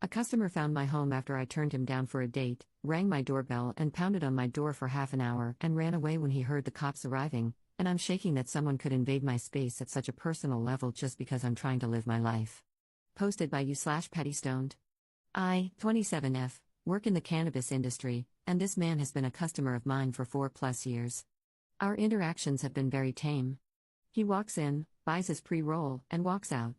A customer found my home after I turned him down for a date, rang my doorbell and pounded on my door for half an hour and ran away when he heard the cops arriving, and I'm shaking that someone could invade my space at such a personal level just because I'm trying to live my life. Posted by you/PettyStoned. I, 27F, work in the cannabis industry, and this man has been a customer of mine for 4+ years. Our interactions have been very tame. He walks in, buys his pre-roll, and walks out.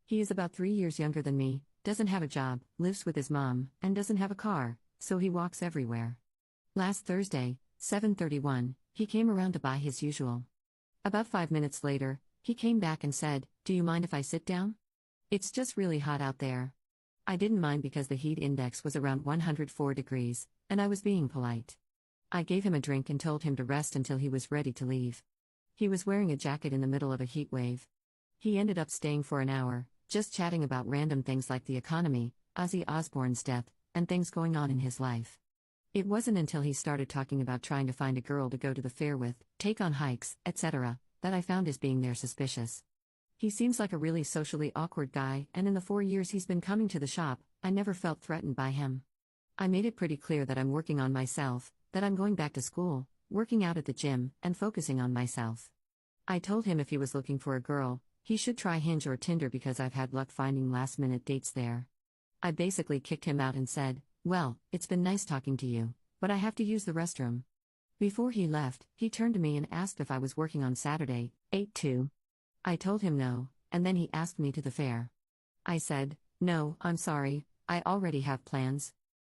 He is about 3 years younger than me, doesn't have a job, lives with his mom, and doesn't have a car, so he walks everywhere. Last Thursday, 7:31, he came around to buy his usual. About 5 minutes later, he came back and said, "Do you mind if I sit down? It's just really hot out there." I didn't mind because the heat index was around 104 degrees, and I was being polite. I gave him a drink and told him to rest until he was ready to leave. He was wearing a jacket in the middle of a heat wave. He ended up staying for an hour, just chatting about random things like the economy, Ozzy Osbourne's death, and things going on in his life. It wasn't until he started talking about trying to find a girl to go to the fair with, take on hikes, etc., that I found his being there suspicious. He seems like a really socially awkward guy, and in the 4 years he's been coming to the shop, I never felt threatened by him. I made it pretty clear that I'm working on myself, that I'm going back to school, working out at the gym, and focusing on myself. I told him if he was looking for a girl, he should try Hinge or Tinder because I've had luck finding last-minute dates there. I basically kicked him out and said, "Well, it's been nice talking to you, but I have to use the restroom." Before he left, he turned to me and asked if I was working on Saturday, 8/2. I told him no, and then he asked me to the fair. I said, "No, I'm sorry, I already have plans."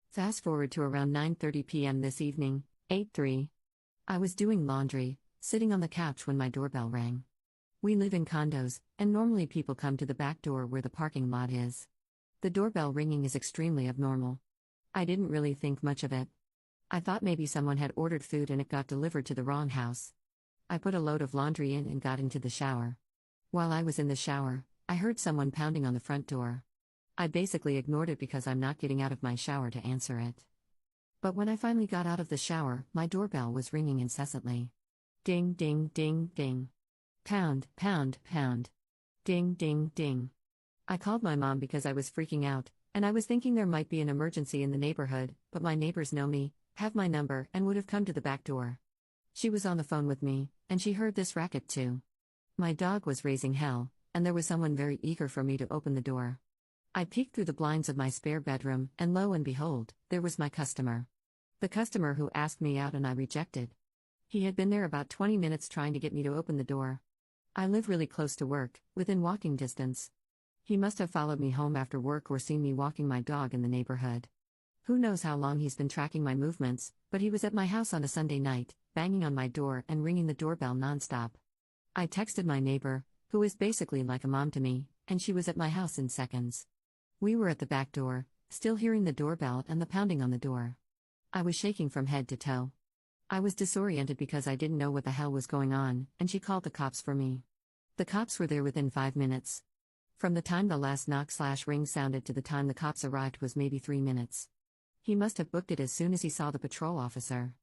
Fast forward to around 9:30 p.m. this evening, 8/3. I was doing laundry, sitting on the couch when my doorbell rang. We live in condos, and normally people come to the back door where the parking lot is. The doorbell ringing is extremely abnormal. I didn't really think much of it. I thought maybe someone had ordered food and it got delivered to the wrong house. I put a load of laundry in and got into the shower. While I was in the shower, I heard someone pounding on the front door. I basically ignored it because I'm not getting out of my shower to answer it. But when I finally got out of the shower, my doorbell was ringing incessantly. Ding, ding, ding, ding. Pound, pound, pound. Ding, ding, ding. I called my mom because I was freaking out, and I was thinking there might be an emergency in the neighborhood, but my neighbors know me, have my number, and would have come to the back door. She was on the phone with me, and she heard this racket too. My dog was raising hell, and there was someone very eager for me to open the door. I peeked through the blinds of my spare bedroom, and lo and behold, there was my customer. The customer who asked me out and I rejected. He had been there about 20 minutes trying to get me to open the door. I live really close to work, within walking distance. He must have followed me home after work or seen me walking my dog in the neighborhood. Who knows how long he's been tracking my movements, but he was at my house on a Sunday night, banging on my door and ringing the doorbell nonstop. I texted my neighbor, who is basically like a mom to me, and she was at my house in seconds. We were at the back door, still hearing the doorbell and the pounding on the door. I was shaking from head to toe. I was disoriented because I didn't know what the hell was going on, and she called the cops for me. The cops were there within 5 minutes. From the time the last knock/ring sounded to the time the cops arrived was maybe 3 minutes. He must have booked it as soon as he saw the patrol officer.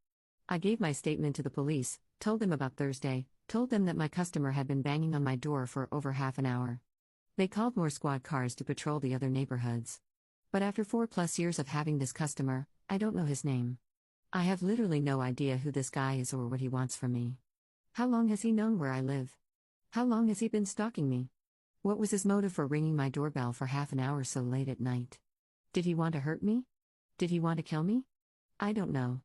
I gave my statement to the police, told them about Thursday, told them that my customer had been banging on my door for over half an hour. They called more squad cars to patrol the other neighborhoods. But after 4+ years of having this customer, I don't know his name. I have literally no idea who this guy is or what he wants from me. How long has he known where I live? How long has he been stalking me? What was his motive for ringing my doorbell for half an hour so late at night? Did he want to hurt me? Did he want to kill me? I don't know.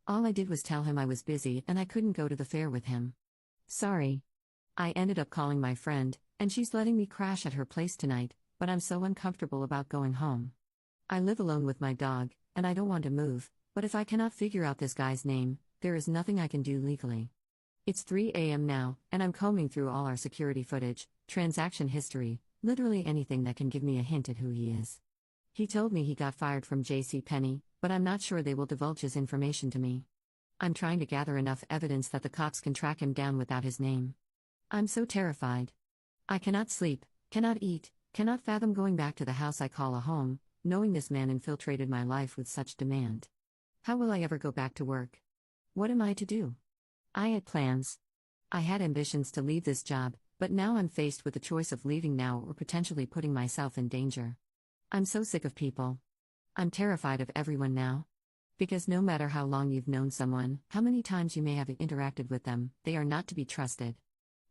All I did was tell him I was busy and I couldn't go to the fair with him. Sorry. I ended up calling my friend, and she's letting me crash at her place tonight, but I'm so uncomfortable about going home. I live alone with my dog, and I don't want to move, but if I cannot figure out this guy's name, there is nothing I can do legally. It's 3 a.m. now, and I'm combing through all our security footage, transaction history, literally anything that can give me a hint at who he is. He told me he got fired from JCPenney, but I'm not sure they will divulge his information to me. I'm trying to gather enough evidence that the cops can track him down without his name. I'm so terrified. I cannot sleep, cannot eat, cannot fathom going back to the house I call a home, knowing this man infiltrated my life with such demand. How will I ever go back to work? What am I to do? I had plans. I had ambitions to leave this job, but now I'm faced with the choice of leaving now or potentially putting myself in danger. I'm so sick of people. I'm terrified of everyone now. Because no matter how long you've known someone, how many times you may have interacted with them, they are not to be trusted.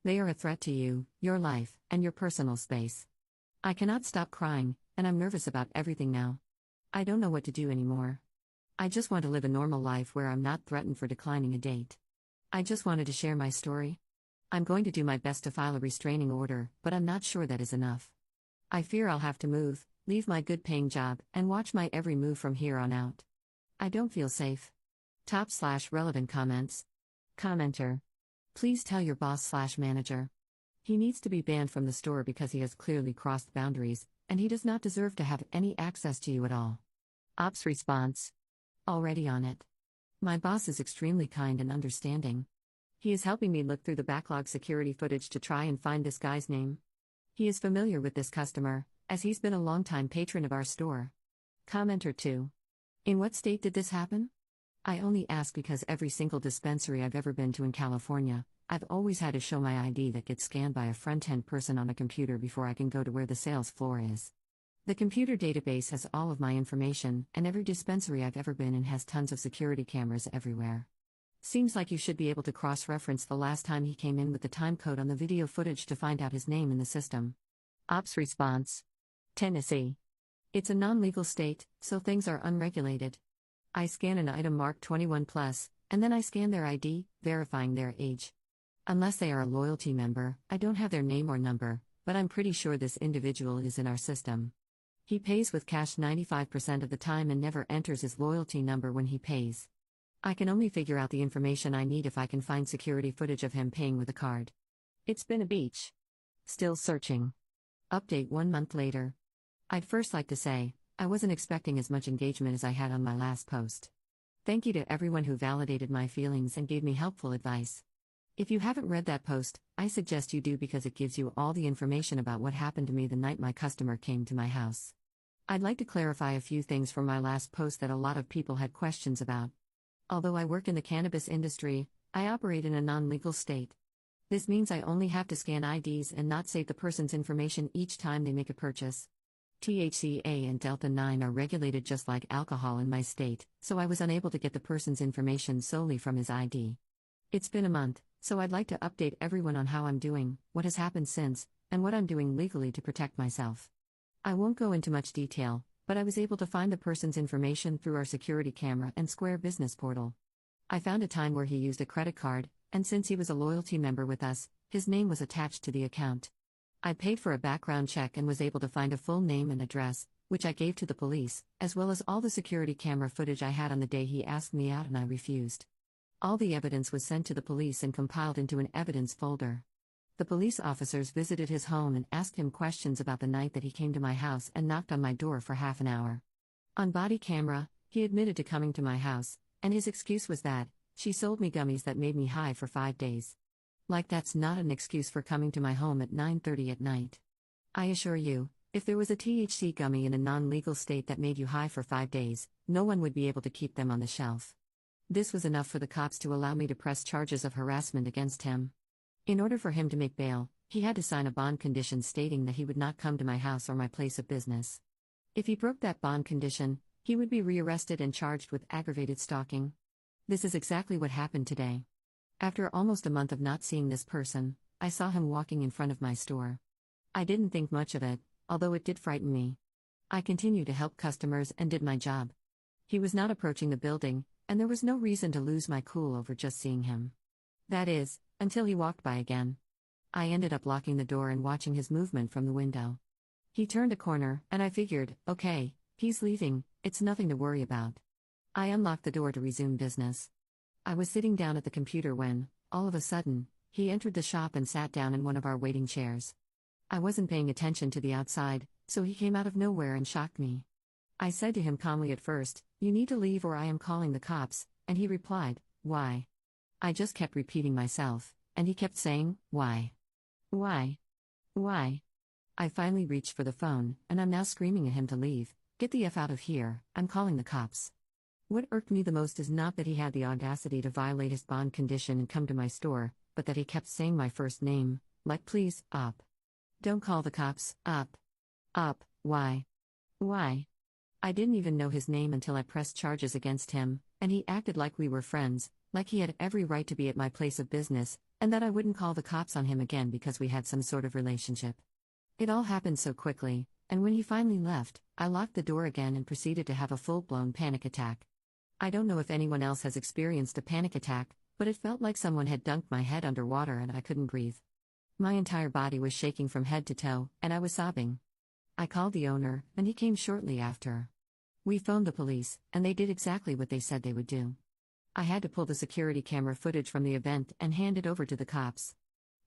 They are a threat to you, your life, and your personal space. I cannot stop crying, and I'm nervous about everything now. I don't know what to do anymore. I just want to live a normal life where I'm not threatened for declining a date. I just wanted to share my story. I'm going to do my best to file a restraining order, but I'm not sure that is enough. I fear I'll have to move, leave my good-paying job, and watch my every move from here on out. I don't feel safe. Top/relevant comments. Commenter. Please tell your boss/manager. He needs to be banned from the store because he has clearly crossed boundaries, and he does not deserve to have any access to you at all. Ops response. Already on it. My boss is extremely kind and understanding. He is helping me look through the backlog security footage to try and find this guy's name. He is familiar with this customer, as he's been a longtime patron of our store. Commenter 2. In what state did this happen? I only ask because every single dispensary I've ever been to in California, I've always had to show my ID that gets scanned by a front-end person on a computer before I can go to where the sales floor is. The computer database has all of my information, and every dispensary I've ever been in has tons of security cameras everywhere. Seems like you should be able to cross-reference the last time he came in with the time code on the video footage to find out his name in the system. Ops response. Tennessee. It's a non-legal state, so things are unregulated. I scan an item marked 21+, and then I scan their ID, verifying their age. Unless they are a loyalty member, I don't have their name or number, but I'm pretty sure this individual is in our system. He pays with cash 95% of the time and never enters his loyalty number when he pays. I can only figure out the information I need if I can find security footage of him paying with a card. It's been a beach. Still searching. Update 1 month later. I'd first like to say, I wasn't expecting as much engagement as I had on my last post. Thank you to everyone who validated my feelings and gave me helpful advice. If you haven't read that post, I suggest you do because it gives you all the information about what happened to me the night my customer came to my house. I'd like to clarify a few things from my last post that a lot of people had questions about. Although I work in the cannabis industry, I operate in a non-legal state. This means I only have to scan IDs and not save the person's information each time they make a purchase. THCA and Delta-9 are regulated just like alcohol in my state, so I was unable to get the person's information solely from his ID. It's been a month, so I'd like to update everyone on how I'm doing, what has happened since, and what I'm doing legally to protect myself. I won't go into much detail, but I was able to find the person's information through our security camera and Square business portal. I found a time where he used a credit card, and since he was a loyalty member with us, his name was attached to the account. I paid for a background check and was able to find a full name and address, which I gave to the police, as well as all the security camera footage I had on the day he asked me out and I refused. All the evidence was sent to the police and compiled into an evidence folder. The police officers visited his home and asked him questions about the night that he came to my house and knocked on my door for half an hour. On body camera, he admitted to coming to my house, and his excuse was that, she sold me gummies that made me high for 5 days. Like that's not an excuse for coming to my home at 9:30 at night. I assure you, if there was a THC gummy in a non-legal state that made you high for 5 days, no one would be able to keep them on the shelf. This was enough for the cops to allow me to press charges of harassment against him. In order for him to make bail, he had to sign a bond condition stating that he would not come to my house or my place of business. If he broke that bond condition, he would be rearrested and charged with aggravated stalking. This is exactly what happened today. After almost a month of not seeing this person, I saw him walking in front of my store. I didn't think much of it, although it did frighten me. I continued to help customers and did my job. He was not approaching the building, and there was no reason to lose my cool over just seeing him. That is, until he walked by again. I ended up locking the door and watching his movement from the window. He turned a corner, and I figured, okay, he's leaving, it's nothing to worry about. I unlocked the door to resume business. I was sitting down at the computer when, all of a sudden, he entered the shop and sat down in one of our waiting chairs. I wasn't paying attention to the outside, so he came out of nowhere and shocked me. I said to him calmly at first, "You need to leave or I am calling the cops," and he replied, "Why?" I just kept repeating myself, and he kept saying, "Why? Why? Why?" I finally reached for the phone, and I'm now screaming at him to leave. "Get the F out of here, I'm calling the cops." What irked me the most is not that he had the audacity to violate his bond condition and come to my store, but that he kept saying my first name, like please, up. Don't call the cops, up. Up, why? Why? I didn't even know his name until I pressed charges against him, and he acted like we were friends, like he had every right to be at my place of business, and that I wouldn't call the cops on him again because we had some sort of relationship. It all happened so quickly, and when he finally left, I locked the door again and proceeded to have a full-blown panic attack. I don't know if anyone else has experienced a panic attack, but it felt like someone had dunked my head underwater and I couldn't breathe. My entire body was shaking from head to toe, and I was sobbing. I called the owner, and he came shortly after. We phoned the police, and they did exactly what they said they would do. I had to pull the security camera footage from the event and hand it over to the cops.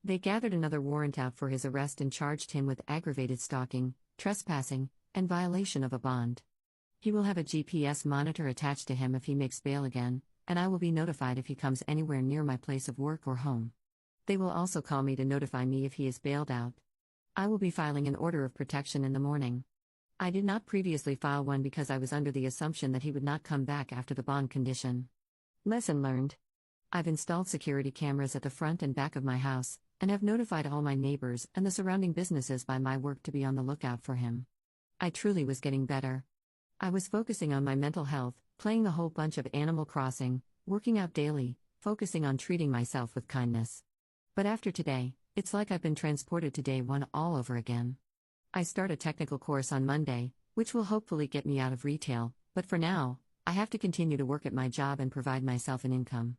They gathered another warrant out for his arrest and charged him with aggravated stalking, trespassing, and violation of a bond. He will have a GPS monitor attached to him if he makes bail again, and I will be notified if he comes anywhere near my place of work or home. They will also call me to notify me if he is bailed out. I will be filing an order of protection in the morning. I did not previously file one because I was under the assumption that he would not come back after the bond condition. Lesson learned. I've installed security cameras at the front and back of my house, and have notified all my neighbors and the surrounding businesses by my work to be on the lookout for him. I truly was getting better. I was focusing on my mental health, playing a whole bunch of Animal Crossing, working out daily, focusing on treating myself with kindness. But after today, it's like I've been transported to day one all over again. I start a technical course on Monday, which will hopefully get me out of retail, but for now, I have to continue to work at my job and provide myself an income.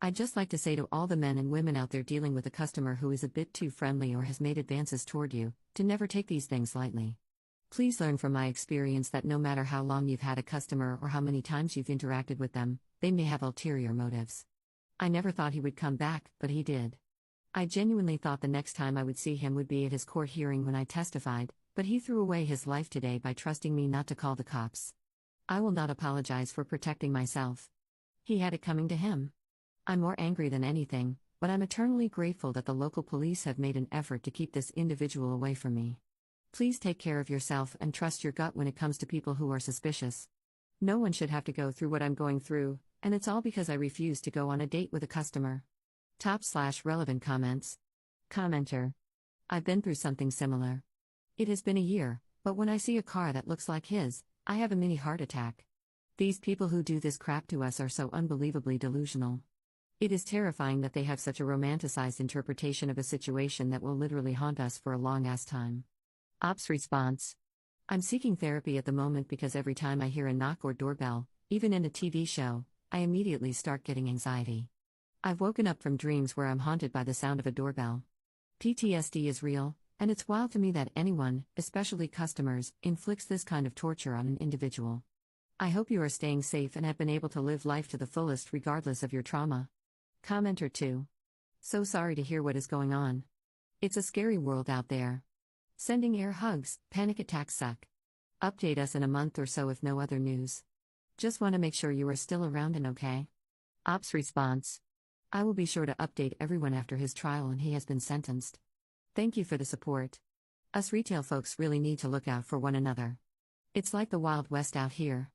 I'd just like to say to all the men and women out there dealing with a customer who is a bit too friendly or has made advances toward you, to never take these things lightly. Please learn from my experience that no matter how long you've had a customer or how many times you've interacted with them, they may have ulterior motives. I never thought he would come back, but he did. I genuinely thought the next time I would see him would be at his court hearing when I testified, but he threw away his life today by trusting me not to call the cops. I will not apologize for protecting myself. He had it coming to him. I'm more angry than anything, but I'm eternally grateful that the local police have made an effort to keep this individual away from me. Please take care of yourself and trust your gut when it comes to people who are suspicious. No one should have to go through what I'm going through, and it's all because I refused to go on a date with a customer. Top/relevant comments. Commenter. I've been through something similar. It has been a year, but when I see a car that looks like his, I have a mini heart attack. These people who do this crap to us are so unbelievably delusional. It is terrifying that they have such a romanticized interpretation of a situation that will literally haunt us for a long-ass time. Ops response. I'm seeking therapy at the moment because every time I hear a knock or doorbell, even in a TV show, I immediately start getting anxiety. I've woken up from dreams where I'm haunted by the sound of a doorbell. PTSD is real, and it's wild to me that anyone, especially customers, inflicts this kind of torture on an individual. I hope you are staying safe and have been able to live life to the fullest regardless of your trauma. Commenter 2. So sorry to hear what is going on. It's a scary world out there. Sending air hugs, panic attacks suck. Update us in a month or so if no other news. Just want to make sure you are still around and okay. Ops response. I will be sure to update everyone after his trial and he has been sentenced. Thank you for the support. Us retail folks really need to look out for one another. It's like the Wild West out here.